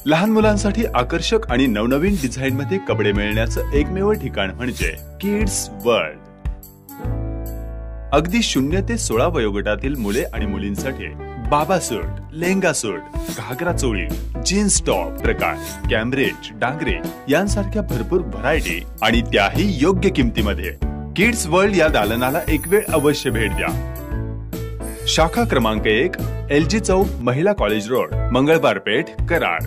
लहान मुलांसाठी आकर्षक आणि नवनवीन डिझाईन मध्ये कपडे मिळण्याचं एकमेव ठिकाण म्हणजे किड्स वर्ल्ड। अगदी 0 ते 16 वयोगटातील मुले आणि मुलींसाठी बाबा सूट, लेहंगा सूट, घागरा चोळी, जीन्स टॉप प्रकार, कॅम्ब्रिज, डांगरे यांसारख्या भरपूर व्हरायटी आणि त्याही योग्य किमतीमध्ये। किड्स वर्ल्ड या दालनाला एक वेळ अवश्य भेट द्या। शाखा क्रमांक 1 LG चौक, महिला कॉलेज रोड, मंगळवार पेठ, कराड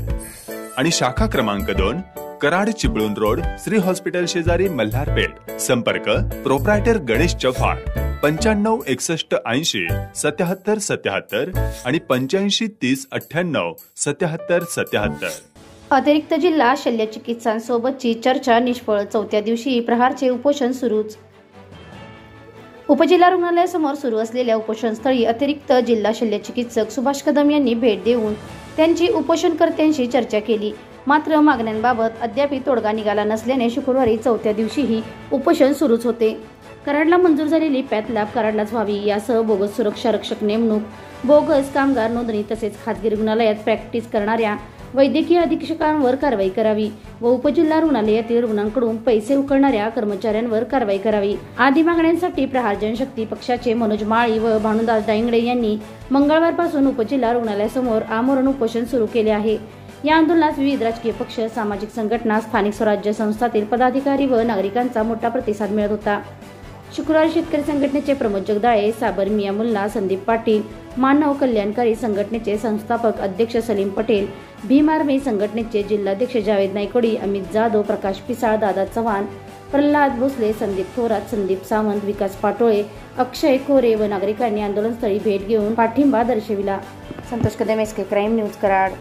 आणि शाखा क्रमांक 2 कराड चिपळूण रोड, श्री हॉस्पिटल शेजारी, मल्हार पेठ। संपर्क प्रोप्रायटर गणेश चव्हाण 95 61 80 77 77 आणि 85 30 98 77 77। अतिरिक्त जिल्हा शल्य चिकित्सांसोबतची चर्चा निष्फळ, चौथ्या दिवशी प्रहारचे उपोषण सुरूच। उपजिल्हा रुग्णालयासमोर सुरू असलेल्या उपोषणस्थळी अतिरिक्त जिल्हा शल्य चिकित्सक सुभाष कदम यांनी भेट देऊन त्यांची उपोषणकर्त्यांशी चर्चा केली। मात्र मागण्यांबाबत अद्याप तोडगा निघाला नसल्याने शुक्रवारी चौथ्या दिवशीही उपोषण सुरूच होते। कराडला मंजूर झालेली पॅथ लॅब कराडलाच व्हावी यासह बोगस सुरक्षा रक्षक नेमणूक, बोगस कामगार नोंदणी तसेच खासगी रुग्णालयात प्रॅक्टिस करणाऱ्या वैद्यकीय अधीक्षकांवर कारवाई करावी व उपजिल्हा रुग्णालयातील रुग्णांकडून पैसे उकळणाऱ्या कर्मचाऱ्यांवर कारवाई करावी आदी मागण्यांसाठी प्रहार जनशक्ती पक्षाचे मनोज माळी व भानुदास डांगडे यांनी मंगळवारपासून उपजिल्हा रुग्णालयासमोर आमरण उपोषण सुरू केले आहे। या आंदोलनास विविध राजकीय पक्ष, सामाजिक संघटना, स्थानिक स्वराज्य संस्थातील पदाधिकारी व नागरिकांचा मोठा प्रतिसाद मिळत होता। शुक्रवारी शेतकरी संघटनेचे प्रमोद जगदाळे, साबर मिया मुल्ला, संदीप पाटील, मानव कल्याणकारी संघटनेचे संस्थापक अध्यक्ष सलीम पटेल, भीम आर्मी संघटनेचे जिल्हाध्यक्ष जावेद नायकोडी, अमित जाधव, प्रकाश पिसाळ, दादा चव्हाण, प्रल्हाद भोसले, संदीप थोरात, संदीप सावंत, विकास पाटोळे, अक्षय कोरे व नागरिकांनी आंदोलनस्थळी भेट घेऊन पाठिंबा दर्शविला। Santosh Kadam, SK crime news, Karad.